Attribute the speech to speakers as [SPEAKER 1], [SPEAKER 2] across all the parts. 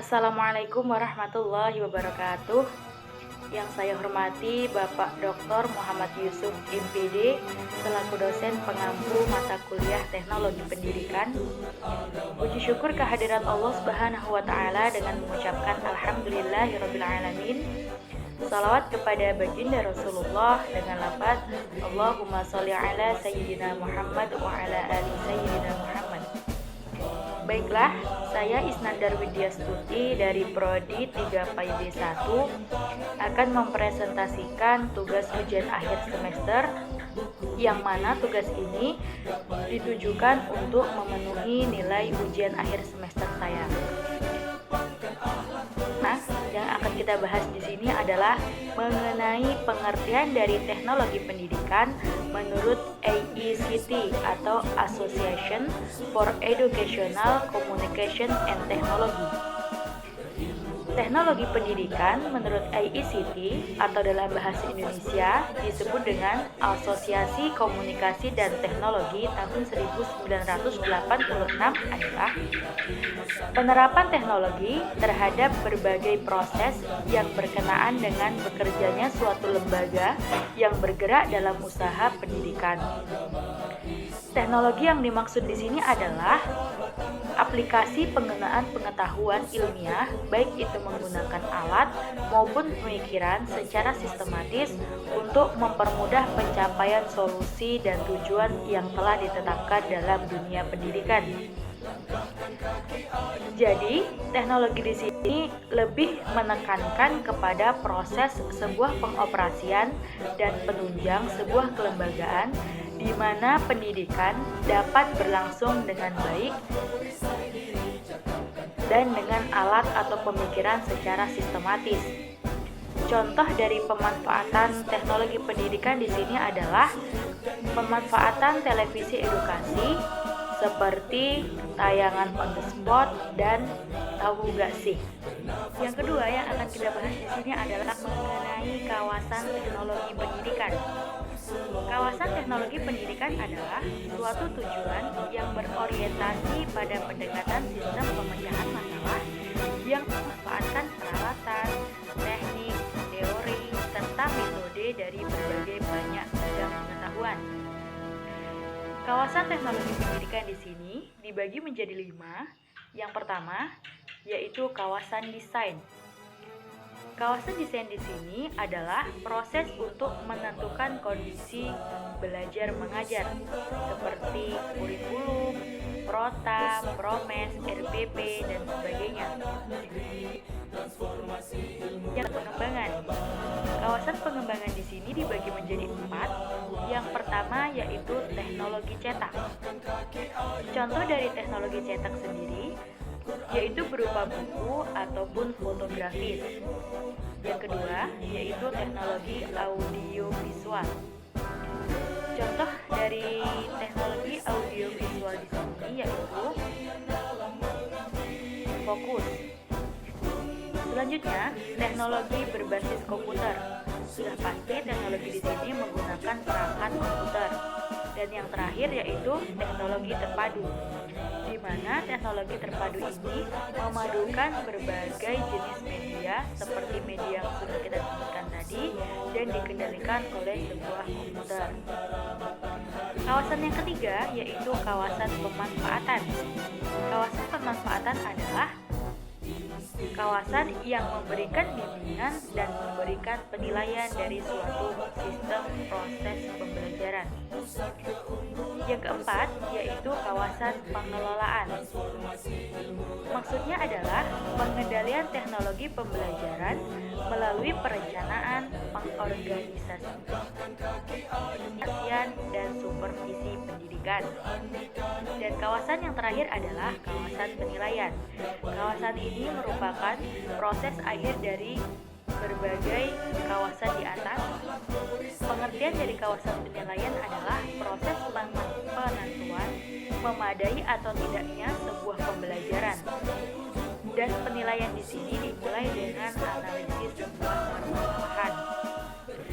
[SPEAKER 1] Assalamualaikum warahmatullahi wabarakatuh. Yang saya hormati Bapak Dr. Muhammad Yusuf MPD selaku dosen pengampu mata kuliah Teknologi Pendidikan. Puji syukur kehadirat Allah Subhanahu wa taala dengan mengucapkan alhamdulillahirabbil alamin. Salawat kepada baginda Rasulullah dengan lafaz Allahumma sholli ala sayyidina Muhammad wa ala ali sayyidina Muhammad. Baiklah, saya Isnandar Widyastuti dari Prodi 3PB1 akan mempresentasikan tugas ujian akhir semester yang mana tugas ini ditujukan untuk memenuhi nilai ujian akhir semester saya. Nah, yang akan kita bahas di sini adalah mengenai pengertian dari teknologi pendidikan menurut AECT atau Association for Educational Communication and Technology. Teknologi pendidikan menurut AECT atau dalam bahasa Indonesia disebut dengan Asosiasi Komunikasi dan Teknologi tahun 1986 adalah penerapan teknologi terhadap berbagai proses yang berkenaan dengan bekerjanya suatu lembaga yang bergerak dalam usaha pendidikan. Teknologi yang dimaksud di sini adalah aplikasi penggunaan pengetahuan ilmiah, baik itu menggunakan alat maupun pemikiran secara sistematis untuk mempermudah pencapaian solusi dan tujuan yang telah ditetapkan dalam dunia pendidikan. Jadi, teknologi di sini lebih menekankan kepada proses sebuah pengoperasian dan penunjang sebuah kelembagaan di mana pendidikan dapat berlangsung dengan baik dan dengan alat atau pemikiran secara sistematis. Contoh dari pemanfaatan teknologi pendidikan di sini adalah pemanfaatan televisi edukasi seperti tayangan on the spot dan tahu gak sih. Yang kedua yang akan kita bahas di sini adalah mengenai kawasan teknologi pendidikan. Kawasan teknologi pendidikan adalah suatu tujuan yang berorientasi pada pendekatan sistem pemecahan masalah yang memanfaatkan peralatan, teknik, teori, serta metode dari berbagai banyak bidang pengetahuan. Kawasan teknologi pendidikan di sini dibagi menjadi 5. Yang pertama yaitu kawasan desain. Kawasan desain di sini adalah proses untuk menentukan kondisi belajar mengajar seperti kurikulum, prota, promes, RPP, dan sebagainya. Yang pengembangan. Kawasan pengembangan di sini dibagi menjadi 4. Yang pertama yaitu teknologi cetak. Contoh dari teknologi cetak sendiri yaitu berupa buku ataupun fotografis. Yang kedua yaitu teknologi audiovisual. Contoh dari teknologi audiovisual di sini yaitu fokus. Selanjutnya, teknologi berbasis komputer. Sudah pasti teknologi di sini menggunakan perangkat komputer. Dan yang terakhir yaitu teknologi terpadu, di mana teknologi terpadu ini memadukan berbagai jenis media seperti media yang sudah kita sebutkan tadi dan dikendalikan oleh sebuah komputer. Kawasan yang ketiga yaitu kawasan pemanfaatan. Kawasan pemanfaatan adalah kawasan yang memberikan bimbingan dan memberikan penilaian dari suatu sistem proses pembelajaran. Yang keempat yaitu kawasan pengelolaan. Maksudnya adalah pengendalian teknologi pembelajaran melalui perencanaan, pengorganisasian, dan supervisi pendidikan. Dan kawasan yang terakhir adalah kawasan penilaian. Kawasan ini merupakan proses akhir dari berbagai kawasan di atas. Pengertian dari kawasan penilaian adalah proses penentuan memadai atau tidaknya sebuah pembelajaran. Dan penilaian di sini dimulai dengan analisis sebuah permasalahan.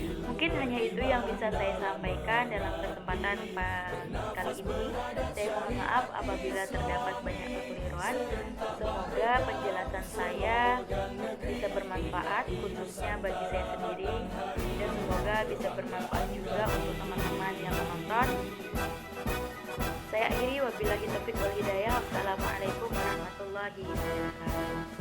[SPEAKER 1] Mungkin hanya itu yang bisa saya sampaikan dalam kesempatan kali ini. Saya mohon maaf apabila terdapat banyak kekeliruan. Semoga penjelasan saya khususnya bagi saya sendiri, dan semoga bisa bermanfaat juga untuk teman-teman yang menonton. Saya akhiri, wabillahi taufiq wal hidayah. Wassalamualaikum warahmatullahi wabarakatuh.